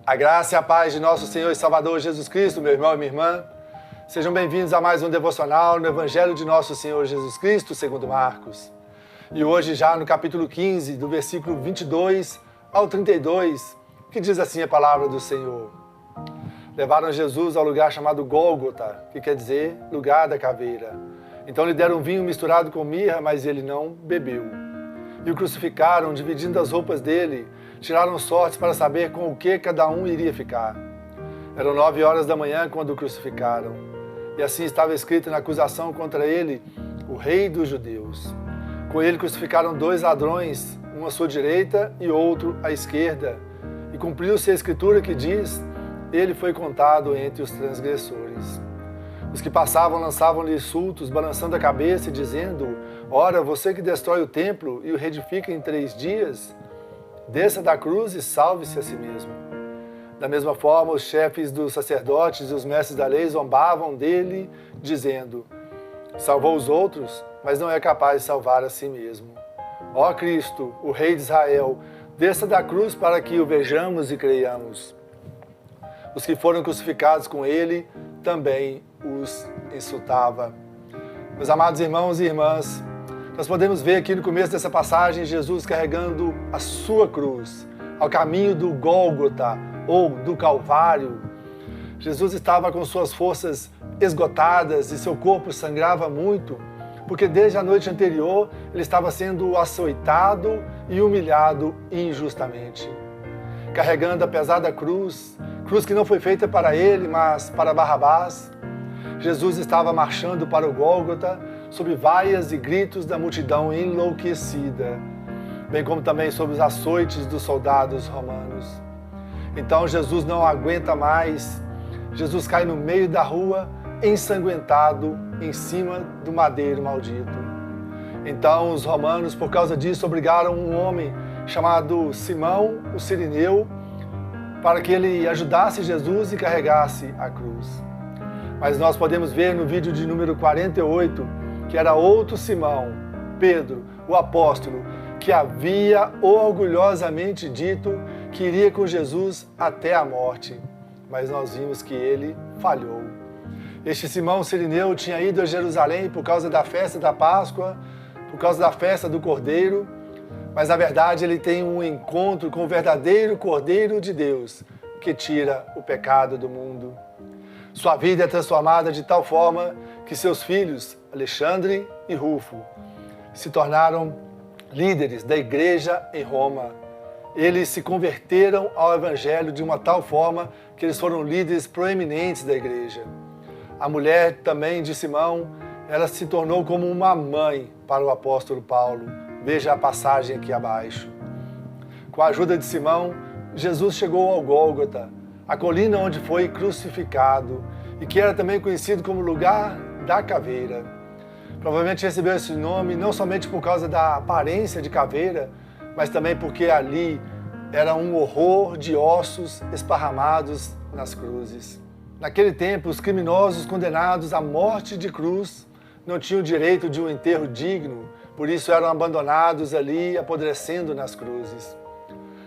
A graça e a paz de nosso Senhor e Salvador Jesus Cristo, meu irmão e minha irmã. Sejam bem-vindos a mais um devocional no Evangelho de nosso Senhor Jesus Cristo, segundo Marcos. E hoje já no capítulo 15, do versículo 22 ao 32, que diz assim a palavra do Senhor. Levaram Jesus ao lugar chamado Gólgota, que quer dizer lugar da caveira. Então lhe deram vinho misturado com mirra, mas ele não bebeu. E o crucificaram, dividindo as roupas dele, tiraram sortes para saber com o que cada um iria ficar. Eram 9 horas da manhã quando o crucificaram. E assim estava escrito na acusação contra ele, o Rei dos Judeus. Com ele crucificaram 2 ladrões, um à sua direita e outro à esquerda. E cumpriu-se a escritura que diz, ele foi contado entre os transgressores. Os que passavam lançavam-lhe insultos, balançando a cabeça e dizendo, ora, você que destrói o templo e o reedifica em 3 dias, desça da cruz e salve-se a si mesmo. Da mesma forma, os chefes dos sacerdotes e os mestres da lei zombavam dele, dizendo, salvou os outros, mas não é capaz de salvar a si mesmo. Ó Cristo, o Rei de Israel, desça da cruz para que o vejamos e creiamos. Os que foram crucificados com ele também os insultava. Meus amados irmãos e irmãs, nós podemos ver aqui no começo dessa passagem Jesus carregando a sua cruz ao caminho do Gólgota ou do Calvário. Jesus estava com suas forças esgotadas e seu corpo sangrava muito, porque desde a noite anterior ele estava sendo açoitado e humilhado injustamente. Carregando a pesada cruz que não foi feita para ele, mas para Barrabás, Jesus estava marchando para o Gólgota sob vaias e gritos da multidão enlouquecida, bem como também sob os açoites dos soldados romanos. Então Jesus não aguenta mais, Jesus cai no meio da rua, ensanguentado, em cima do madeiro maldito. Então os romanos, por causa disso, obrigaram um homem chamado Simão, o Cirineu, para que ele ajudasse Jesus e carregasse a cruz. Mas nós podemos ver no vídeo de número 48 que era outro Simão, Pedro, o apóstolo, que havia orgulhosamente dito que iria com Jesus até a morte. Mas nós vimos que ele falhou. Este Simão Cirineu tinha ido a Jerusalém por causa da festa da Páscoa, por causa da festa do Cordeiro, mas na verdade ele tem um encontro com o verdadeiro Cordeiro de Deus, que tira o pecado do mundo. Sua vida é transformada de tal forma que seus filhos, Alexandre e Rufo, se tornaram líderes da igreja em Roma. Eles se converteram ao evangelho de uma tal forma que eles foram líderes proeminentes da igreja. A mulher também de Simão, ela se tornou como uma mãe para o apóstolo Paulo. Veja a passagem aqui abaixo. Com a ajuda de Simão, Jesus chegou ao Gólgota, a colina onde foi crucificado e que era também conhecido como lugar da caveira. Provavelmente recebeu esse nome não somente por causa da aparência de caveira, mas também porque ali era um horror de ossos esparramados nas cruzes. Naquele tempo, os criminosos condenados à morte de cruz não tinham o direito de um enterro digno, por isso eram abandonados ali, apodrecendo nas cruzes.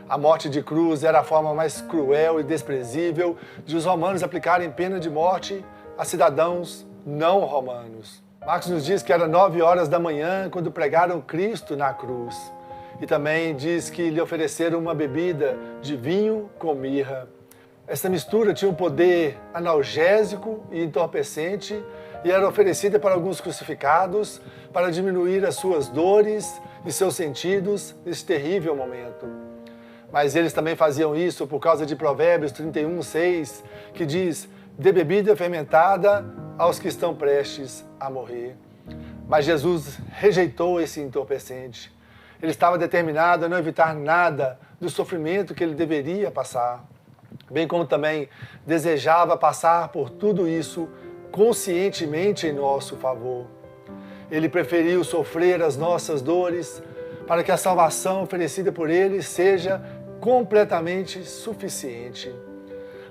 A morte de cruz era a forma mais cruel e desprezível de os romanos aplicarem pena de morte a cidadãos não romanos. Marcos nos diz que era 9 horas da manhã quando pregaram Cristo na cruz. E também diz que lhe ofereceram uma bebida de vinho com mirra. Essa mistura tinha um poder analgésico e entorpecente e era oferecida para alguns crucificados para diminuir as suas dores e seus sentidos nesse terrível momento. Mas eles também faziam isso por causa de Provérbios 31:6, que diz, dê bebida fermentada aos que estão prestes a morrer. Mas Jesus rejeitou esse entorpecente. Ele estava determinado a não evitar nada do sofrimento que ele deveria passar, bem como também desejava passar por tudo isso conscientemente em nosso favor. Ele preferiu sofrer as nossas dores para que a salvação oferecida por ele seja completamente suficiente.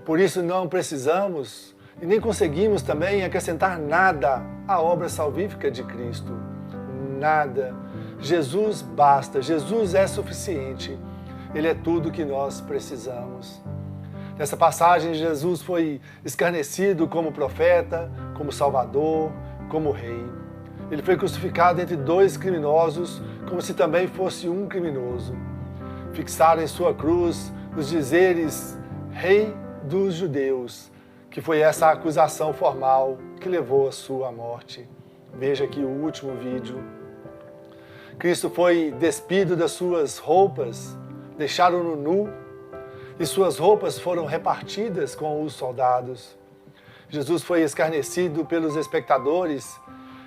Por isso não precisamos e nem conseguimos também acrescentar nada à obra salvífica de Cristo. Nada. Jesus basta, Jesus é suficiente. Ele é tudo que nós precisamos. Nessa passagem, Jesus foi escarnecido como profeta, como salvador, como rei. Ele foi crucificado entre dois criminosos, como se também fosse um criminoso. Fixaram em sua cruz os dizeres Rei dos Judeus, que foi essa acusação formal que levou à sua morte. Veja aqui o último vídeo. Cristo foi despido das suas roupas, deixaram-no nu, e suas roupas foram repartidas com os soldados. Jesus foi escarnecido pelos espectadores,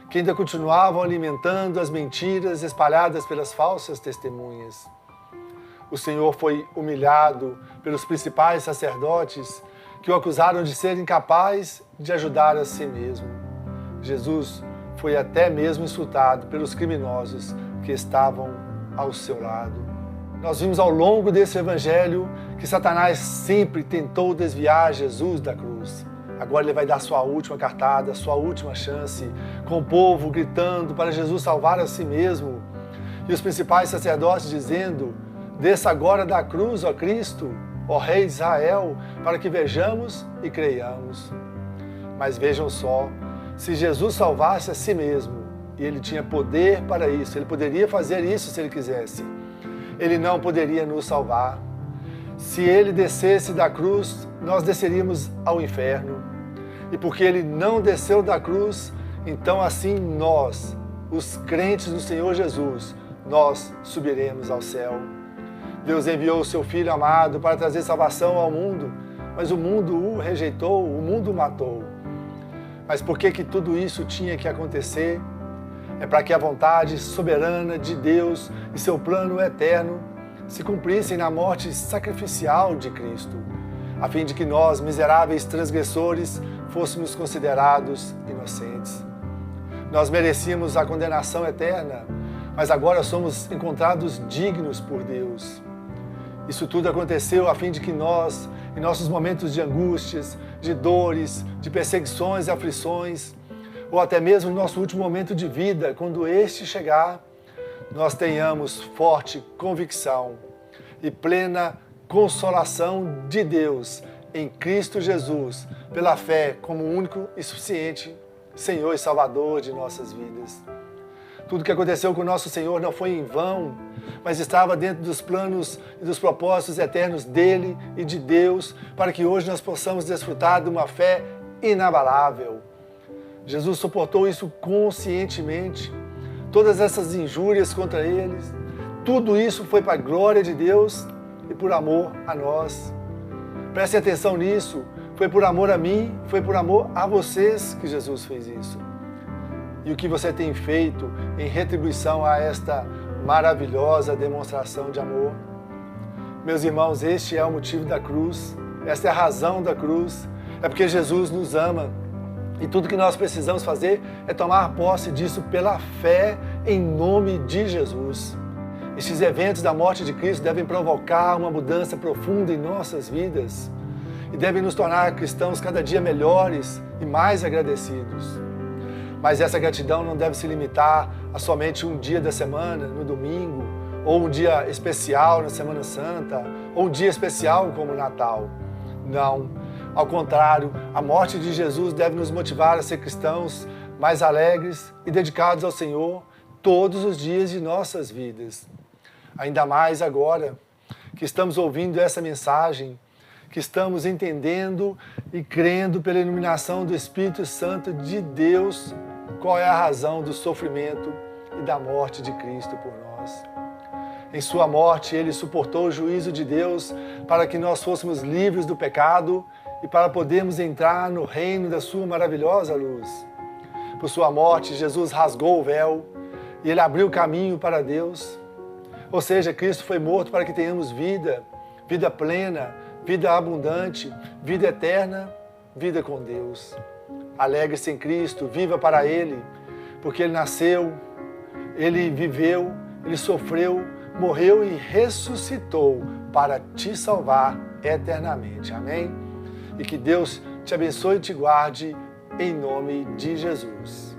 que ainda continuavam alimentando as mentiras espalhadas pelas falsas testemunhas. O Senhor foi humilhado pelos principais sacerdotes, que o acusaram de ser incapaz de ajudar a si mesmo. Jesus foi até mesmo insultado pelos criminosos que estavam ao seu lado. Nós vimos ao longo desse evangelho que Satanás sempre tentou desviar Jesus da cruz. Agora ele vai dar sua última cartada, sua última chance, com o povo gritando para Jesus salvar a si mesmo. E os principais sacerdotes dizendo: desça agora da cruz, ó Cristo, ó Rei de Israel, para que vejamos e creiamos. Mas vejam só, se Jesus salvasse a si mesmo, e ele tinha poder para isso, ele poderia fazer isso se ele quisesse, ele não poderia nos salvar. Se ele descesse da cruz, nós desceríamos ao inferno. E porque ele não desceu da cruz, então assim nós, os crentes do Senhor Jesus, nós subiremos ao céu. Deus enviou o seu Filho amado para trazer salvação ao mundo, mas o mundo o rejeitou, o mundo o matou. Mas por que tudo isso tinha que acontecer? É para que a vontade soberana de Deus e seu plano eterno se cumprissem na morte sacrificial de Cristo, a fim de que nós, miseráveis transgressores, fôssemos considerados inocentes. Nós merecíamos a condenação eterna, mas agora somos encontrados dignos por Deus. Isso tudo aconteceu a fim de que nós, em nossos momentos de angústias, de dores, de perseguições e aflições, ou até mesmo no nosso último momento de vida, quando este chegar, nós tenhamos forte convicção e plena consolação de Deus em Cristo Jesus, pela fé como único e suficiente Senhor e Salvador de nossas vidas. Tudo que aconteceu com o nosso Senhor não foi em vão, mas estava dentro dos planos e dos propósitos eternos dele e de Deus, para que hoje nós possamos desfrutar de uma fé inabalável. Jesus suportou isso conscientemente, todas essas injúrias contra eles, tudo isso foi para a glória de Deus e por amor a nós. Prestem atenção nisso, foi por amor a mim, foi por amor a vocês que Jesus fez isso. E o que você tem feito em retribuição a esta maravilhosa demonstração de amor? Meus irmãos, este é o motivo da cruz, esta é a razão da cruz, é porque Jesus nos ama. E tudo que nós precisamos fazer é tomar posse disso pela fé em nome de Jesus. Estes eventos da morte de Cristo devem provocar uma mudança profunda em nossas vidas e devem nos tornar cristãos cada dia melhores e mais agradecidos. Mas essa gratidão não deve se limitar a somente um dia da semana, no domingo, ou um dia especial na Semana Santa, ou um dia especial como o Natal. Não. Ao contrário, a morte de Jesus deve nos motivar a ser cristãos mais alegres e dedicados ao Senhor todos os dias de nossas vidas. Ainda mais agora que estamos ouvindo essa mensagem, que estamos entendendo e crendo pela iluminação do Espírito Santo de Deus qual é a razão do sofrimento e da morte de Cristo por nós. Em sua morte, ele suportou o juízo de Deus para que nós fôssemos livres do pecado e para podermos entrar no reino da sua maravilhosa luz. Por sua morte, Jesus rasgou o véu e ele abriu o caminho para Deus. Ou seja, Cristo foi morto para que tenhamos vida, vida plena, vida abundante, vida eterna, vida com Deus. Alegre-se em Cristo, viva para Ele, porque Ele nasceu, Ele viveu, Ele sofreu, morreu e ressuscitou para te salvar eternamente. Amém? E que Deus te abençoe e te guarde em nome de Jesus.